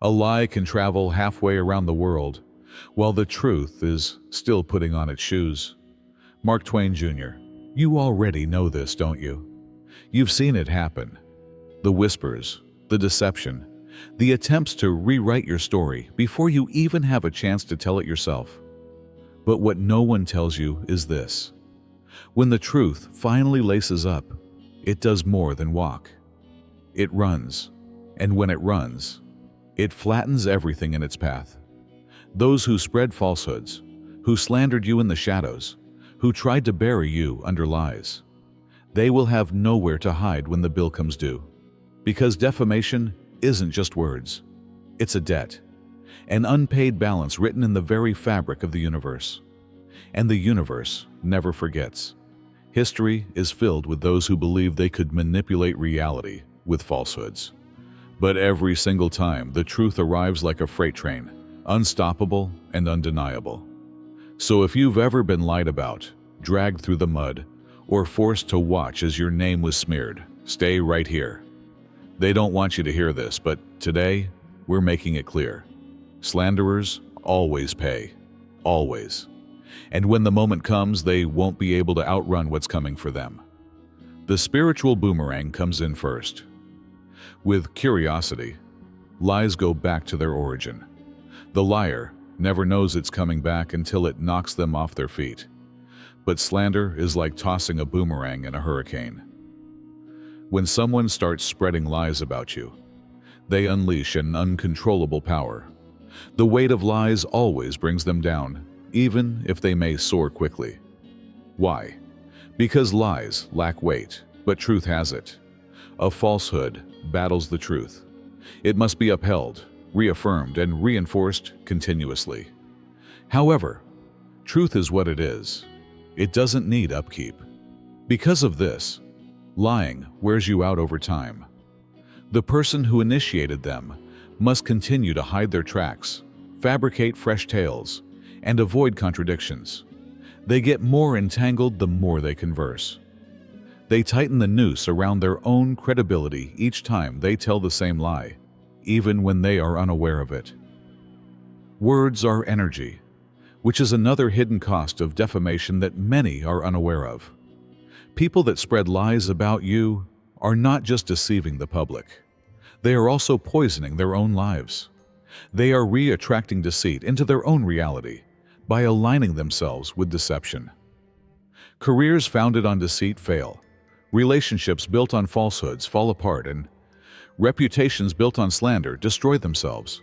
A lie can travel halfway around the world, while the truth is still putting on its shoes. Mark Twain Jr. You already know this, don't you? You've seen it happen. The whispers, the deception, the attempts to rewrite your story before you even have a chance to tell it yourself. But what no one tells you is this. When the truth finally laces up, it does more than walk. It runs, and when it runs, it flattens everything in its path. Those who spread falsehoods, who slandered you in the shadows, who tried to bury you under lies, they will have nowhere to hide when the bill comes due. Because defamation isn't just words. It's a debt, an unpaid balance written in the very fabric of the universe. And the universe never forgets. History is filled with those who believe they could manipulate reality with falsehoods. But every single time, the truth arrives like a freight train, unstoppable and undeniable. So if you've ever been lied about, dragged through the mud, or forced to watch as your name was smeared, stay right here. They don't want you to hear this, but today, we're making it clear. Slanderers always pay. Always. And when the moment comes, they won't be able to outrun what's coming for them. The spiritual boomerang comes in first. With curiosity, lies go back to their origin. The liar never knows it's coming back until it knocks them off their feet. But slander is like tossing a boomerang in a hurricane. When someone starts spreading lies about you, they unleash an uncontrollable power. The weight of lies always brings them down, even if they may soar quickly. Why? Because lies lack weight, but truth has it. A falsehood battles the truth. It must be upheld, reaffirmed, and reinforced continuously. However, truth is what it is. It doesn't need upkeep. Because of this, lying wears you out over time. The person who initiated them must continue to hide their tracks, fabricate fresh tales, and avoid contradictions. They get more entangled the more they converse. They tighten the noose around their own credibility each time they tell the same lie, even when they are unaware of it. Words are energy, which is another hidden cost of defamation that many are unaware of. People that spread lies about you are not just deceiving the public. They are also poisoning their own lives. They are re-attracting deceit into their own reality by aligning themselves with deception. Careers founded on deceit fail. Relationships built on falsehoods fall apart, and reputations built on slander destroy themselves.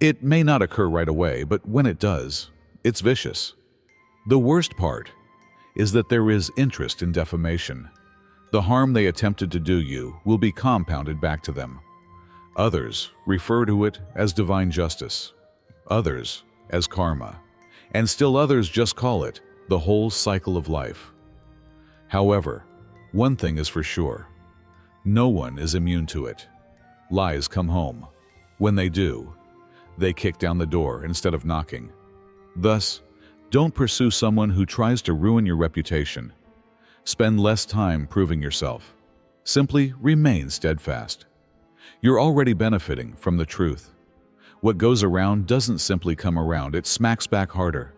It may not occur right away, but when it does, it's vicious. The worst part is that there is interest in defamation. The harm they attempted to do you will be compounded back to them. Others refer to it as divine justice, others as karma, and still others just call it the whole cycle of life. However, one thing is for sure. No one is immune to it. Lies come home. When they do, they kick down the door instead of knocking. Thus, don't pursue someone who tries to ruin your reputation. Spend less time proving yourself. Simply remain steadfast. You're already benefiting from the truth. What goes around doesn't simply come around, it smacks back harder.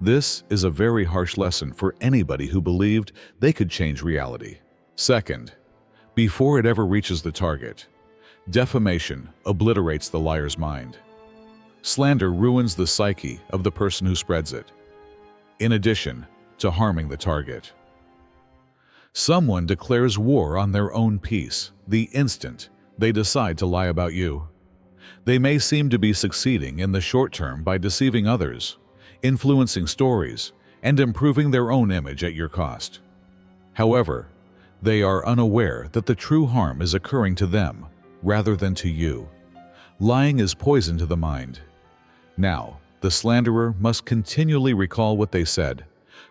This is a very harsh lesson for anybody who believed they could change reality. Second, before it ever reaches the target, defamation obliterates the liar's mind. Slander ruins the psyche of the person who spreads it, in addition to harming the target. Someone declares war on their own peace the instant they decide to lie about you. They may seem to be succeeding in the short term by deceiving others, influencing stories, and improving their own image at your cost. However, they are unaware that the true harm is occurring to them rather than to you. Lying is poison to the mind. Now, the slanderer must continually recall what they said,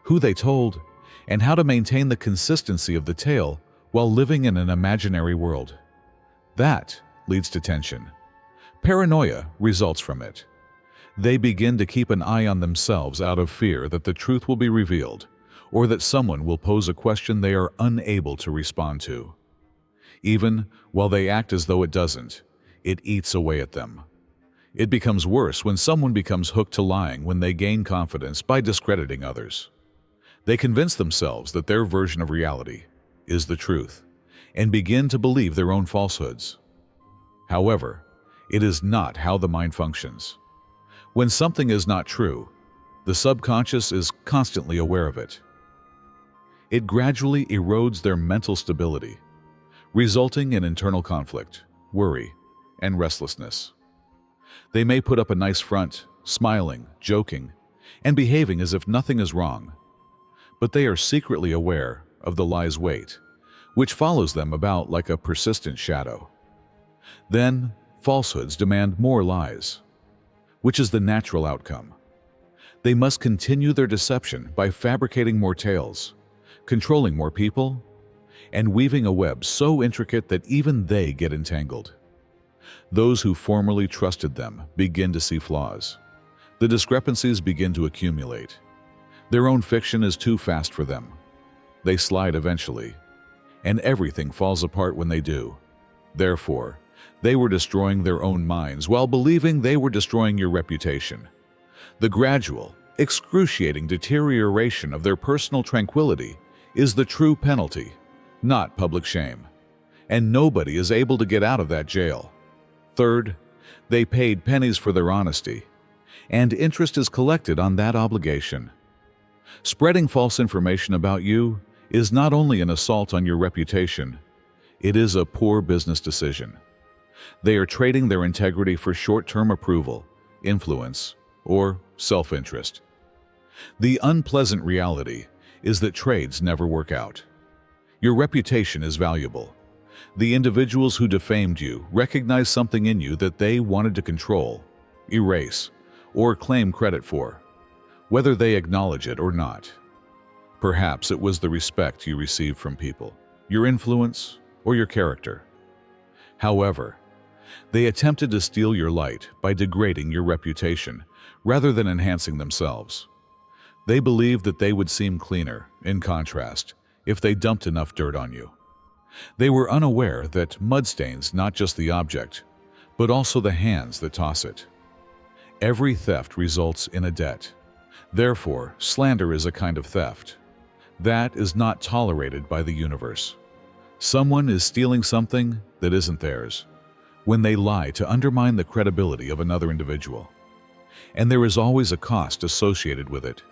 who they told, and how to maintain the consistency of the tale while living in an imaginary world. That leads to tension. Paranoia results from it. They begin to keep an eye on themselves out of fear that the truth will be revealed, or that someone will pose a question they are unable to respond to. Even while they act as though it doesn't, it eats away at them. It becomes worse when someone becomes hooked to lying when they gain confidence by discrediting others. They convince themselves that their version of reality is the truth and begin to believe their own falsehoods. However, it is not how the mind functions. When something is not true, the subconscious is constantly aware of it. It gradually erodes their mental stability, resulting in internal conflict, worry, and restlessness. They may put up a nice front, smiling, joking, and behaving as if nothing is wrong, but they are secretly aware of the lie's weight, which follows them about like a persistent shadow. Then, falsehoods demand more lies, which is the natural outcome. They must continue their deception by fabricating more tales, controlling more people, and weaving a web so intricate that even they get entangled. Those who formerly trusted them begin to see flaws. The discrepancies begin to accumulate. Their own fiction is too fast for them. They slide eventually, and everything falls apart when they do. Therefore, they were destroying their own minds while believing they were destroying your reputation. The gradual, excruciating deterioration of their personal tranquility is the true penalty, not public shame. And nobody is able to get out of that jail. Third, they paid pennies for their honesty, and interest is collected on that obligation. Spreading false information about you is not only an assault on your reputation, it is a poor business decision. They are trading their integrity for short-term approval, influence, or self-interest. The unpleasant reality is that trades never work out. Your reputation is valuable. The individuals who defamed you recognize something in you that they wanted to control, erase, or claim credit for, whether they acknowledge it or not. Perhaps it was the respect you received from people, your influence, or your character. However, they attempted to steal your light by degrading your reputation rather than enhancing themselves. They believed that they would seem cleaner, in contrast, if they dumped enough dirt on you. They were unaware that mud stains not just the object, but also the hands that toss it. Every theft results in a debt. Therefore, slander is a kind of theft. That is not tolerated by the universe. Someone is stealing something that isn't theirs when they lie to undermine the credibility of another individual. And there is always a cost associated with it.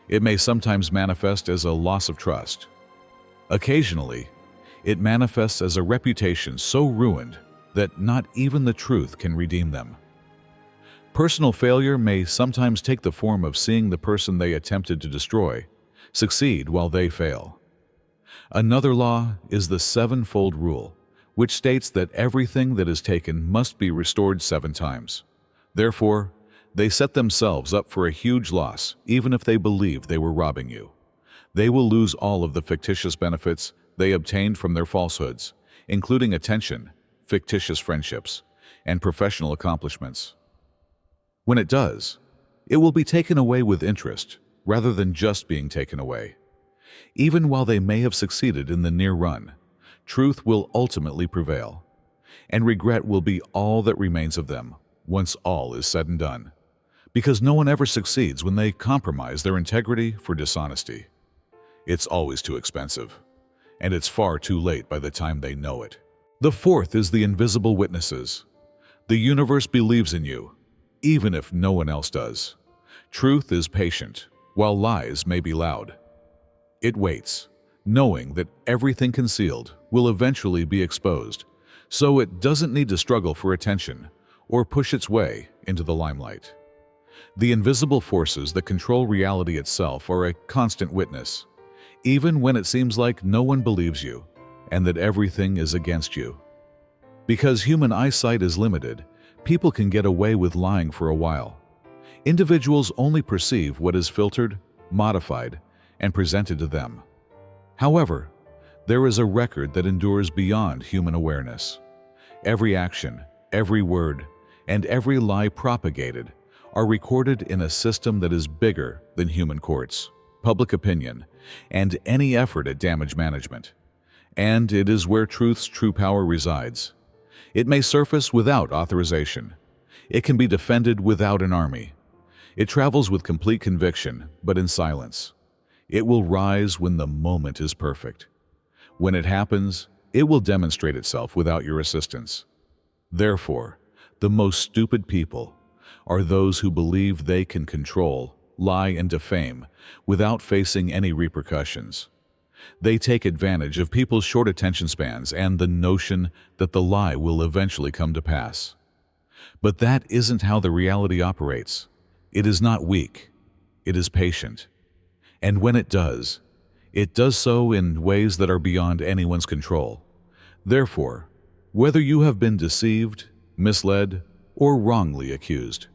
It may sometimes manifest as a loss of trust. Occasionally, it manifests as a reputation so ruined that not even the truth can redeem them. Personal failure may sometimes take the form of seeing the person they attempted to destroy succeed while they fail. Another law is the sevenfold rule, which states that everything that is taken must be restored 7 times. Therefore, they set themselves up for a huge loss even if they believe they were robbing you. They will lose all of the fictitious benefits they obtained from their falsehoods, including attention, fictitious friendships, and professional accomplishments. When it does, it will be taken away with interest rather than just being taken away. Even while they may have succeeded in the near run, truth will ultimately prevail, and regret will be all that remains of them once all is said and done, because no one ever succeeds when they compromise their integrity for dishonesty. It's always too expensive, and it's far too late by the time they know it. The fourth is the invisible witnesses. The universe believes in you, even if no one else does. Truth is patient, while lies may be loud. It waits, knowing that everything concealed will eventually be exposed, so it doesn't need to struggle for attention or push its way into the limelight. The invisible forces that control reality itself are a constant witness, even when it seems like no one believes you and that everything is against you. Because human eyesight is limited, people can get away with lying for a while. Individuals only perceive what is filtered, modified, and presented to them. However, there is a record that endures beyond human awareness. Every action, every word, and every lie propagated are recorded in a system that is bigger than human courts, public opinion, and any effort at damage management. And it is where truth's true power resides. It may surface without authorization. It can be defended without an army. It travels with complete conviction, but in silence. It will rise when the moment is perfect. When it happens, it will demonstrate itself without your assistance. Therefore, the most stupid people are those who believe they can control, lie, and defame without facing any repercussions. They take advantage of people's short attention spans and the notion that the lie will eventually come to pass. But that isn't how the reality operates. It is not weak. It is patient. And when it does so in ways that are beyond anyone's control. Therefore, whether you have been deceived, misled, or wrongly accused,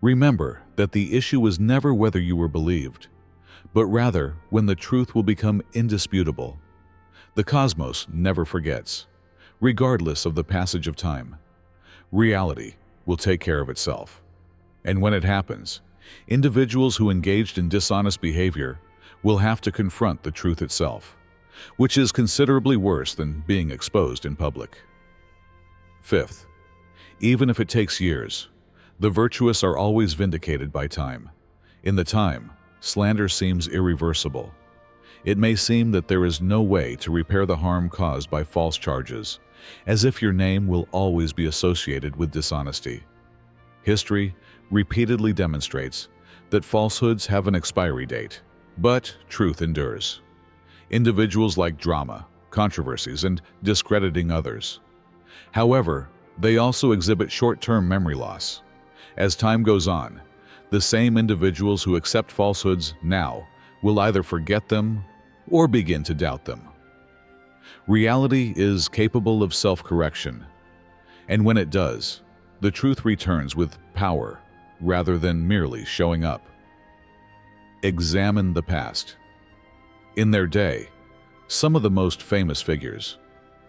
remember that the issue is never whether you were believed, but rather when the truth will become indisputable. The cosmos never forgets, regardless of the passage of time. Reality will take care of itself. And when it happens, individuals who engaged in dishonest behavior will have to confront the truth itself, which is considerably worse than being exposed in public. Fifth, even if it takes years, the virtuous are always vindicated by time. In the time, slander seems irreversible. It may seem that there is no way to repair the harm caused by false charges, as if your name will always be associated with dishonesty. History repeatedly demonstrates that falsehoods have an expiry date, but truth endures. Individuals like drama, controversies, and discrediting others. However, they also exhibit short-term memory loss. As time goes on, the same individuals who accept falsehoods now will either forget them or begin to doubt them. Reality is capable of self-correction, and when it does, the truth returns with power rather than merely showing up. Examine the past. In their day, some of the most famous figures,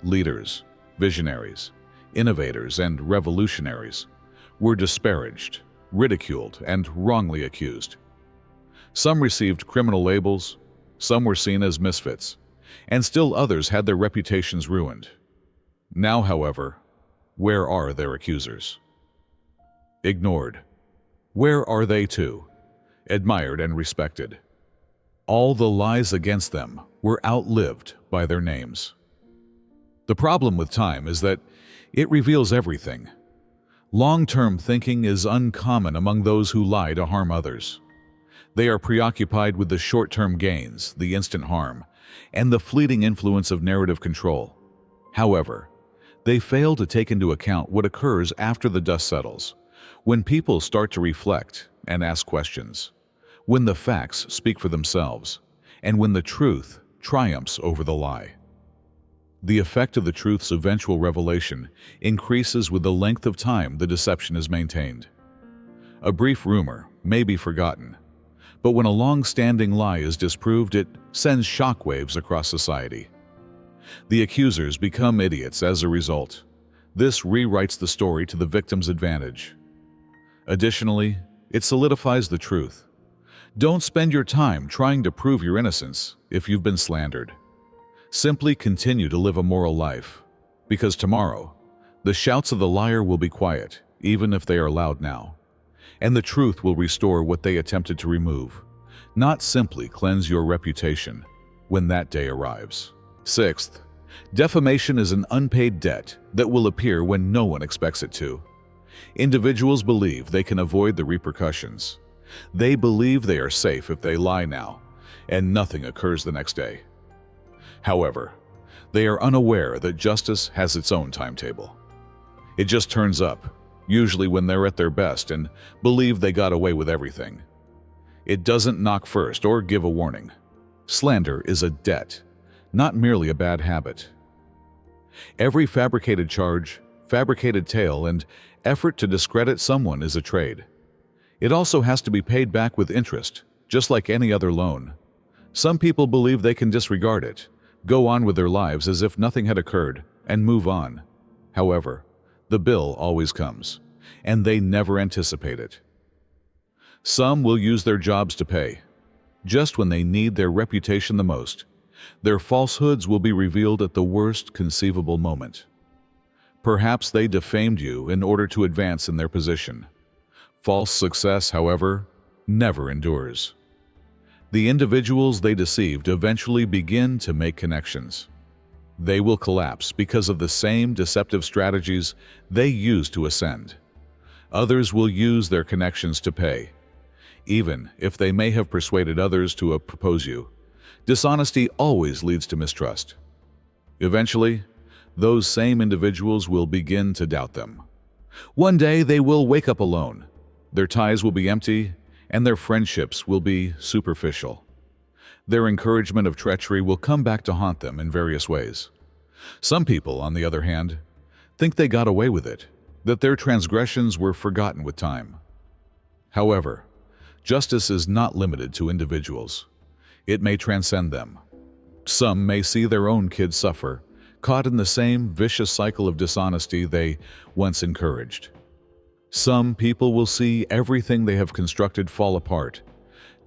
leaders, visionaries, innovators, and revolutionaries were disparaged, ridiculed, and wrongly accused. Some received criminal labels, some were seen as misfits, and still others had their reputations ruined. Now, however, where are their accusers? Ignored. Where are they too? Admired and respected. All the lies against them were outlived by their names. The problem with time is that it reveals everything. Long-term thinking is uncommon among those who lie to harm others. They are preoccupied with the short-term gains, the instant harm, and the fleeting influence of narrative control. However, they fail to take into account what occurs after the dust settles, when people start to reflect and ask questions, when the facts speak for themselves, and when the truth triumphs over the lie. The effect of the truth's eventual revelation increases with the length of time the deception is maintained. A brief rumor may be forgotten, but when a long-standing lie is disproved, it sends shockwaves across society. The accusers become idiots as a result. This rewrites the story to the victim's advantage. Additionally, it solidifies the truth. Don't spend your time trying to prove your innocence if you've been slandered. Simply continue to live a moral life, because tomorrow, the shouts of the liar will be quiet, even if they are loud now, and the truth will restore what they attempted to remove, not simply cleanse your reputation when that day arrives. Sixth, defamation is an unpaid debt that will appear when no one expects it to. Individuals believe they can avoid the repercussions. They believe they are safe if they lie now, and nothing occurs the next day. However, they are unaware that justice has its own timetable. It just turns up, usually when they're at their best and believe they got away with everything. It doesn't knock first or give a warning. Slander is a debt, not merely a bad habit. Every fabricated charge, fabricated tale, and effort to discredit someone is a trade. It also has to be paid back with interest, just like any other loan. Some people believe they can disregard it, go on with their lives as if nothing had occurred, and move on. However, the bill always comes, and they never anticipate it. Some will use their jobs to pay. Just when they need their reputation the most, their falsehoods will be revealed at the worst conceivable moment. Perhaps they defamed you in order to advance in their position. False success, however, never endures. The individuals they deceived eventually begin to make connections. They will collapse because of the same deceptive strategies they used to ascend. Others will use their connections to pay, even if they may have persuaded others to oppose you. Dishonesty always leads to mistrust. Eventually, those same individuals will begin to doubt them. One day they will wake up alone. Their ties will be empty, and their friendships will be superficial. Their encouragement of treachery will come back to haunt them in various ways. Some people, on the other hand, think they got away with it, that their transgressions were forgotten with time. However, justice is not limited to individuals. It may transcend them. Some may see their own kids suffer, caught in the same vicious cycle of dishonesty they once encouraged. Some people will see everything they have constructed fall apart,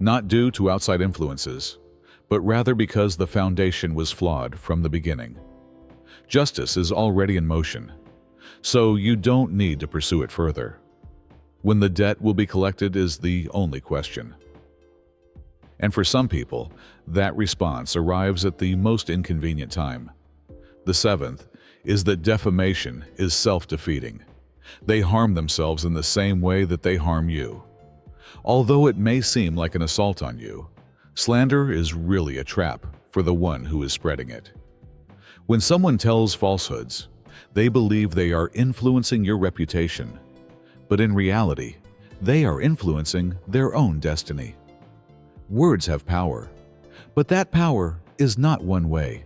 not due to outside influences, but rather because the foundation was flawed from the beginning. Justice is already in motion, so you don't need to pursue it further. When the debt will be collected is the only question. And for some people, that response arrives at the most inconvenient time. The seventh is that defamation is self-defeating. They harm themselves in the same way that they harm you. Although it may seem like an assault on you, slander is really a trap for the one who is spreading it. When someone tells falsehoods, they believe they are influencing your reputation, but in reality, they are influencing their own destiny. Words have power, but that power is not one way.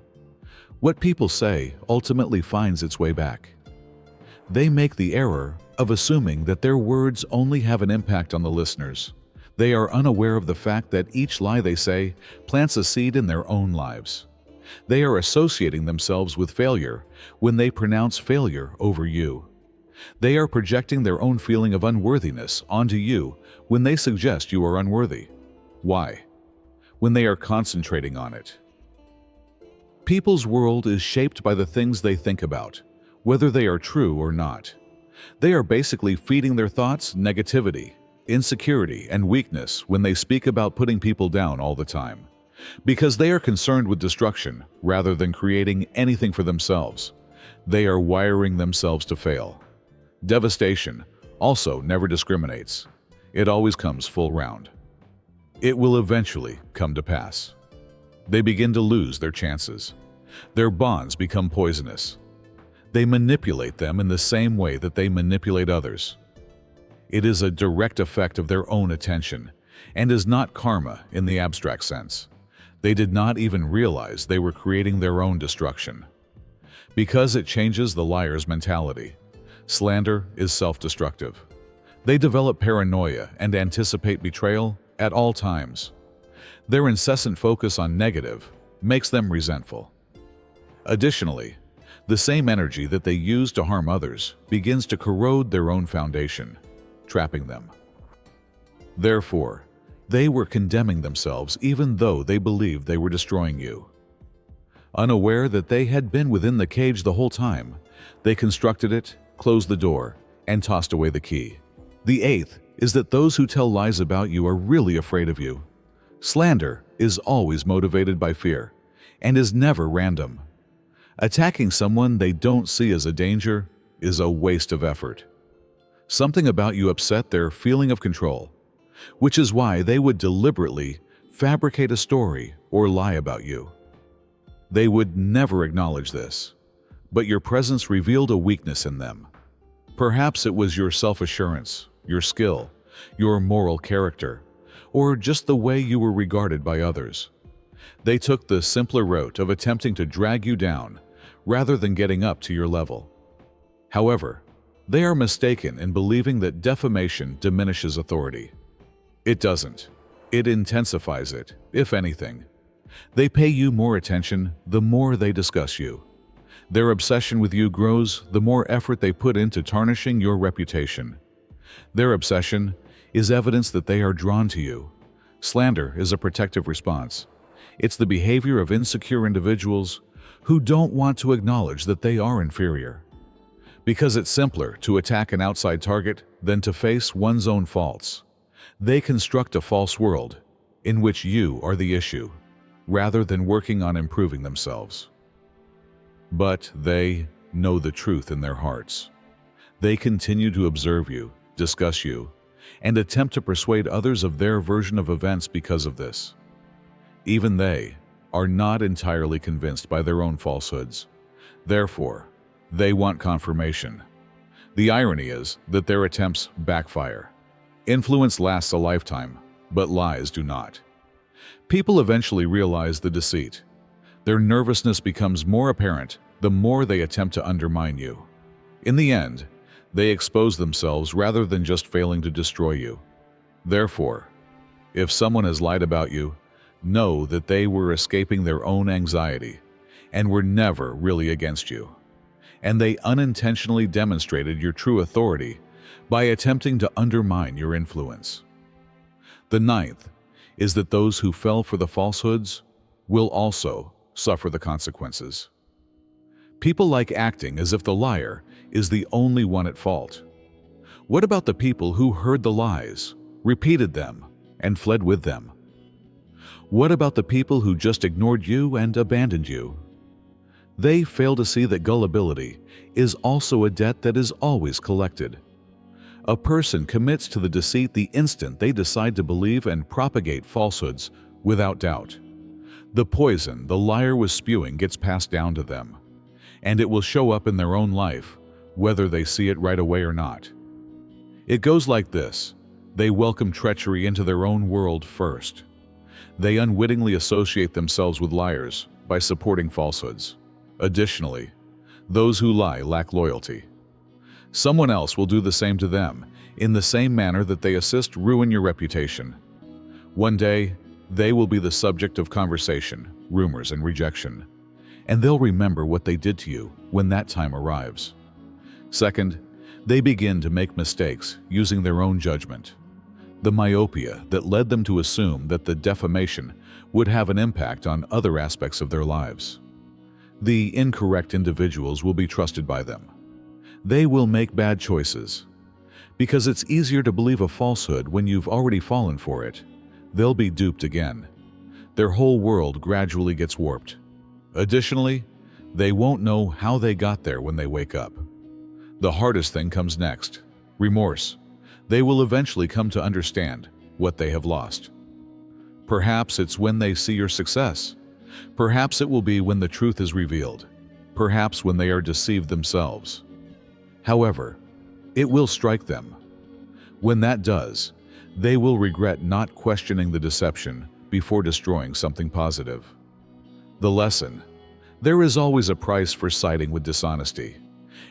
What people say ultimately finds its way back. They make the error of assuming that their words only have an impact on the listeners. They are unaware of the fact that each lie they say plants a seed in their own lives. They are associating themselves with failure when they pronounce failure over you. They are projecting their own feeling of unworthiness onto you when they suggest you are unworthy. Why? When they are concentrating on it. People's world is shaped by the things they think about, whether they are true or not. They are basically feeding their thoughts negativity, insecurity, and weakness when they speak about putting people down all the time. Because they are concerned with destruction rather than creating anything for themselves, they are wiring themselves to fail. Devastation also never discriminates. It always comes full round. It will eventually come to pass. They begin to lose their chances. Their bonds become poisonous. They manipulate them in the same way that they manipulate others. It is a direct effect of their own attention and is not karma in the abstract sense. They did not even realize they were creating their own destruction. Because it changes the liar's mentality. Slander is self-destructive. They develop paranoia and anticipate betrayal at all times. Their incessant focus on negative makes them resentful. Additionally, the same energy that they use to harm others begins to corrode their own foundation, trapping them. Therefore, they were condemning themselves even though they believed they were destroying you. Unaware that they had been within the cage the whole time, they constructed it, closed the door, and tossed away the key. The eighth is that those who tell lies about you are really afraid of you. Slander is always motivated by fear and is never random. Attacking someone they don't see as a danger is a waste of effort. Something about you upset their feeling of control, which is why they would deliberately fabricate a story or lie about you. They would never acknowledge this, but your presence revealed a weakness in them. Perhaps it was your self-assurance, your skill, your moral character, or just the way you were regarded by others. They took the simpler route of attempting to drag you down rather than getting up to your level. However, they are mistaken in believing that defamation diminishes authority. It doesn't. It intensifies it, if anything. They pay you more attention the more they discuss you. Their obsession with you grows the more effort they put into tarnishing your reputation. Their obsession is evidence that they are drawn to you. Slander is a protective response. It's the behavior of insecure individuals who don't want to acknowledge that they are inferior. because it's simpler to attack an outside target than to face one's own faults. They construct a false world in which you are the issue, rather than working on improving themselves. But they know the truth in their hearts. They continue to observe you, discuss you, and attempt to persuade others of their version of events because of this. Even they are not entirely convinced by their own falsehoods. Therefore, they want confirmation. The irony is that their attempts backfire. Influence lasts a lifetime, but lies do not. People eventually realize the deceit. Their nervousness becomes more apparent the more they attempt to undermine you. In the end, they expose themselves rather than just failing to destroy you. Therefore, if someone has lied about you, know that they were escaping their own anxiety and were never really against you. And they unintentionally demonstrated your true authority by attempting to undermine your influence. The ninth is that those who fell for the falsehoods will also suffer the consequences. People like acting as if the liar is the only one at fault. What about the people who heard the lies, repeated them, and fled with them? What about the people who just ignored you and abandoned you? They fail to see that gullibility is also a debt that is always collected. A person commits to the deceit the instant they decide to believe and propagate falsehoods without doubt. The poison the liar was spewing gets passed down to them, and it will show up in their own life, whether they see it right away or not. It goes like this: they welcome treachery into their own world first. They unwittingly associate themselves with liars by supporting falsehoods. Additionally, those who lie lack loyalty. Someone else will do the same to them, in the same manner that they assist ruin your reputation. One day, they will be the subject of conversation, rumors, and rejection, and they'll remember what they did to you when that time arrives. Second, they begin to make mistakes using their own judgment. The myopia that led them to assume that the defamation would have an impact on other aspects of their lives. The incorrect individuals will be trusted by them. They will make bad choices. Because it's easier to believe a falsehood when you've already fallen for it, they'll be duped again. Their whole world gradually gets warped. Additionally, they won't know how they got there when they wake up. The hardest thing comes next: remorse. They will eventually come to understand what they have lost. Perhaps it's when they see your success. Perhaps it will be when the truth is revealed. Perhaps when they are deceived themselves. However, it will strike them. When that does, they will regret not questioning the deception before destroying something positive. The lesson: there is always a price for siding with dishonesty,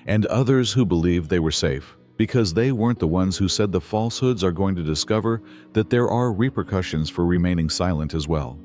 and others who believe they were safe because they weren't the ones who said the falsehoods are going to discover that there are repercussions for remaining silent as well.